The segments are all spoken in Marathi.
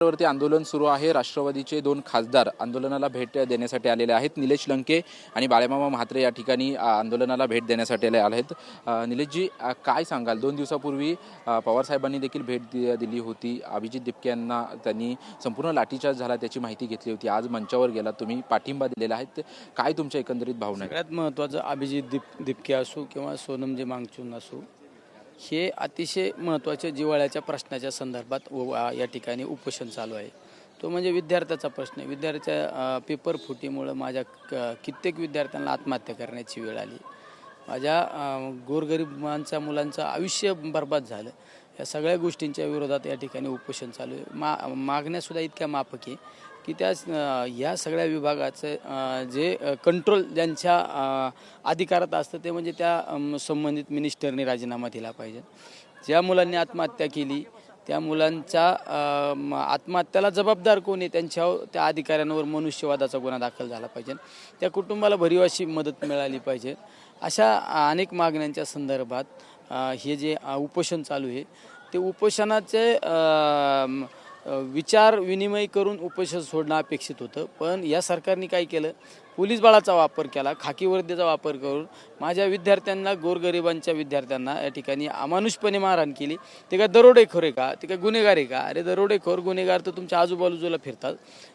वरती आंदोलन सुरू आहे। राष्ट्रवादीचे 2 खासदार आंदोलनाला भेट देण्यासाठी आलेले आहेत। निलेश लंके आणि बाळामामा म्हात्रे या ठिकाणी आंदोलनाला भेट देण्यासाठी आले आहेत। निलेशजी, काय सांगाल? 2 दिवसापूर्वी पवार साहेबांनी देखील भेट दिली होती। अभिजित दिपके यांना त्यांनी संपूर्ण लाठीचार्ज झाला त्याची माहिती घेतली होती। आज मंचावर गेला, तुम्ही पाठिंबा दिलेला आहे, काय तुमच्या एकंदरीत भावना आहे? सगळ्यात महत्त्वाचं अभिजित दिपके असो किंवा सोनमजी मांगचून असो, हे अतिशय महत्त्वाच्या जिव्हाळ्याच्या प्रश्नाच्या संदर्भात या ठिकाणी उपोषण चालू आहे। तो म्हणजे विद्यार्थ्याचा प्रश्न आहे। विद्यार्थ्याच्या पेपर फुटीमुळं माझ्या कित्येक विद्यार्थ्यांना आत्महत्या करण्याची वेळ आली। माझ्या गोरगरिबांच्या मुलांचं आयुष्य बर्बाद झालं। या सगळ्या गोष्टींच्या विरोधात या ठिकाणी उपोषण चालू आहे। मागण्यासुद्धा इतक्या माफक आहे की या सगळ्या विभागाचं जे कंट्रोल ज्यांच्या अधिकारात असतं ते म्हणजे त्या संबंधित मिनिस्टरने राजीनामा दिला पाहिजे। ज्या मुलांनी आत्महत्या केली त्या मुलांच्या आत्महत्याला जबाबदार कोण आहे त्यांच्यावर, त्या अधिकाऱ्यांवर मनुष्यवादाचा गुन्हा दाखल झाला पाहिजे। त्या कुटुंबाला भरीव अशी मदत मिळाली पाहिजे। अशा अनेक मागण्यांच्या संदर्भात हे जे उपोषण चालू आहे ते उपोषणाचे विचार विनिमय करून उपोषण सोडणं अपेक्षित होतं। पण या सरकारने काय केलं? पोलीस बळाचा वापर केला, खाकी वर्दीचा वापर करून माझ्या विद्यार्थ्यांना, गोरगरिबांच्या विद्यार्थ्यांना या ठिकाणी अमानुषपणे मारहाण केली। ते काय दरोडेखोर आहे का? ते काय गुन्हेगार आहे का? अरे दरोडेखोर गुन्हेगार तर तुमच्या आजूबाजूला फिरतात,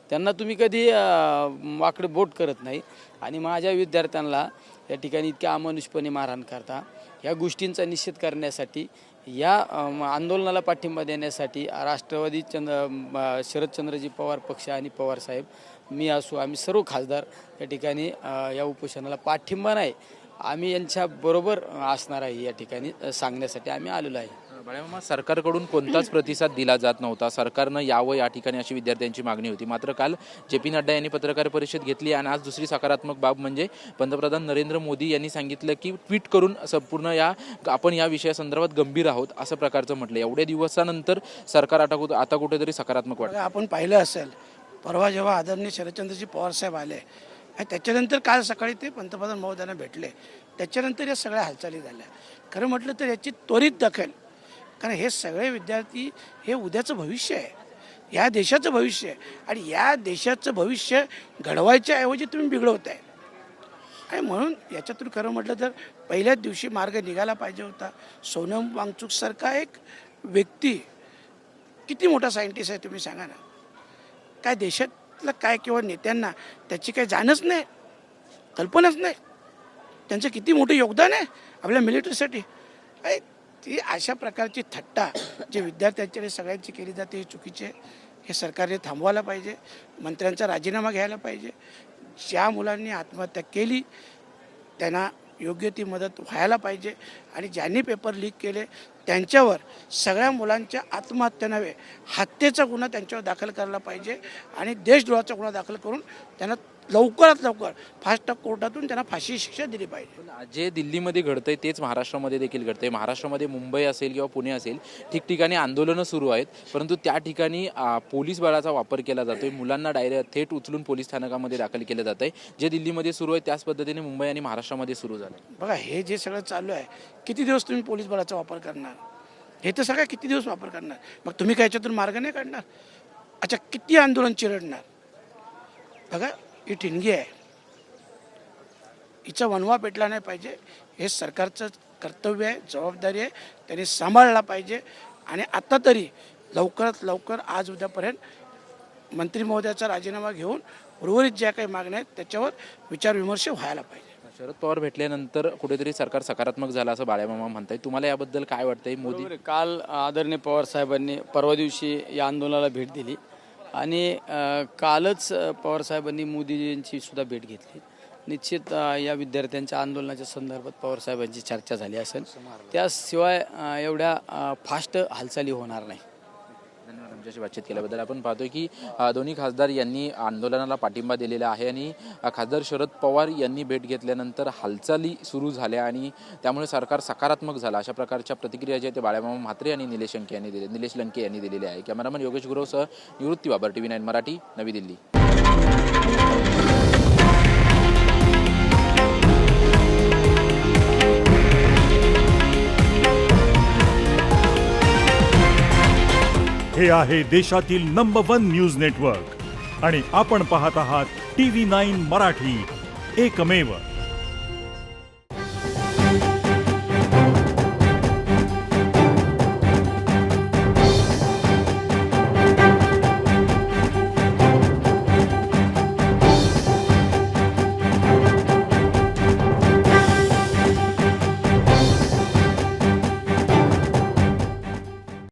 त्यांना तुम्ही कधी वाकडे बोट करत नाही आणि माझ्या विद्यार्थ्यांना या ठिकाणी इतक्या अमानुषपणे मारहाण करता। या गोष्टींचा निषेध करण्यासाठी, या आंदोलनाला पाठिंबा देण्यासाठी राष्ट्रवादी शरदचंद्रजी पवार पक्ष आणि पवार साहेब, मी असो, आम्ही सर्व खासदार या ठिकाणी या उपोषणाला पाठिंबा नाही, आम्ही यांच्याबरोबर असणार आहे या ठिकाणी सांगण्यासाठी आम्ही आलेलो आहे। बाळामामा, सरकारकडून कोणताच प्रतिसाद दिला जात नव्हता। सरकारनं यावं या ठिकाणी अशी विद्यार्थ्यांची मागणी होती। मात्र काल जे.पी. नड्डा यांनी पत्रकार परिषद घेतली आणि आज दुसरी सकारात्मक बाब म्हणजे पंतप्रधान नरेंद्र मोदी यांनी सांगितलं की ट्विट करून संपूर्ण आपण या विषयासंदर्भात गंभीर आहोत असं प्रकारचं म्हटलं। एवढ्या दिवसानंतर सरकार आता कुठेतरी सकारात्मक वाटतं। आपण पाहिलं असेल, परवा जेव्हा आदरणीय शरदचंद्रजी पवार साहेब आले आणि त्याच्यानंतर काल सकाळी ते पंतप्रधान महोदयांना भेटले, त्याच्यानंतर या सगळ्या हालचाली झाल्या। खरं म्हटलं तर याची त्वरित दखल, कारण हे सगळे विद्यार्थी हे उद्याचं भविष्य आहे, या देशाचं भविष्य आहे आणि या देशाचं भविष्य घडवायच्या ऐवजी तुम्ही बिघडवताय। आणि म्हणून याच्यातून खरं म्हटलं तर पहिल्याच दिवशी मार्ग निघाला पाहिजे होता। सोनम वांगचूकसारखा एक व्यक्ती किती मोठा सायंटिस्ट आहे तुम्ही सांगा ना, काय देशातलं काय किंवा नेत्यांना त्याची काही जाणच नाही, कल्पनाच नाही, त्यांचं किती मोठं योगदान आहे आपल्या मिलिटरीसाठी। ती अशा प्रकारची थट्टा जे विद्यार्थ्यांच्या सगळ्यांची केली जाते हे चुकीचे, हे सरकारने थांबवायला पाहिजे। मंत्र्यांचा राजीनामा घ्यायला पाहिजे। ज्या मुलांनी आत्महत्या केली त्यांना योग्य ती मदत व्हायला पाहिजे आणि ज्यांनी पेपर लीक केले त्यांच्यावर सगळ्या मुलांच्या आत्महत्या नव्हे हत्येचा गुन्हा त्यांच्यावर दाखल करायला पाहिजे आणि देशद्रोहाचा गुन्हा दाखल करून त्यांना लवकरात लवकर फास्ट ट्रॅक कोर्टातून त्यांना फाशी शिक्षा दिली पाहिजे। जे दिल्लीमध्ये घडतंय तेच महाराष्ट्रामध्ये देखील घडतंय। महाराष्ट्रामध्ये मुंबई असेल किंवा पुणे असेल, ठिकठिकाणी आंदोलनं सुरू आहेत, परंतु त्या ठिकाणी पोलीस बळाचा वापर केला जातोय। मुलांना थेट उचलून पोलीस स्थानकामध्ये दाखल केलं जात आहे। जे दिल्लीमध्ये सुरू आहे त्याच पद्धतीने मुंबई आणि महाराष्ट्रामध्ये सुरू झालं। बघा, हे जे सगळं चालू आहे, किती दिवस तुम्ही पोलीस बळाचा वापर करणार? हे तर सगळं किती दिवस वापर करणार? मग तुम्ही काय याच्यातून मार्ग नाही काढणार? अच्छा, किती आंदोलन चिरडणार? बघा, ही ठिणगी आहे, हिचा वनवा पेटला नाही पाहिजे। हे सरकारचं कर्तव्य आहे, जबाबदारी आहे, त्यांनी सांभाळला पाहिजे। आणि आता तरी लवकरात लवकर आज उद्यापर्यंत मंत्री महोदयाचा राजीनामा घेऊन उर्वरित ज्या काही मागण्या आहेत त्याच्यावर विचारविमर्श व्हायला पाहिजे। शरद पवार भेटल्यानंतर कुठेतरी सरकार सकारात्मक झालं असं बाळामामा म्हणताय, तुम्हाला याबद्दल काय वाटतंय? मोदी काल आदरणीय पवार साहेबांनी परवा दिवशी या आंदोलनाला भेट दिली आणि कालच पवार साहेबांनी मोदीजींची सुद्धा भेट घेतली। निश्चित या विद्यार्थ्यांच्या आंदोलनाच्या संदर्भात पवार साहेबांची चर्चा झाली असेल, त्याशिवाय एवढ्या फास्ट हालचाली होणार नाही। धन्यवाद आमच्याशी बातचीत केल्याबद्दल। आपण पाहतोय की दोन्ही खासदार यांनी आंदोलनाला पाठिंबा दिलेला आहे आणि खासदार शरद पवार यांनी भेट घेतल्यानंतर हालचाली सुरू झाल्या आणि त्यामुळे सरकार सकारात्मक झाला, अशा प्रकारच्या प्रतिक्रिया ज्या ते बाळामामा म्हात्रे आणि निलेश लंके यांनी दिलेल्या आहे। कॅमेरामन योगेश गुरवसह निवृत्ती बाबर, TV9 मराठी, नवी दिल्ली। हे आहे देशातील नंबर 1 न्यूज नेटवर्क आणि आपण पाहत आहात TV9 मराठी, एकमेव.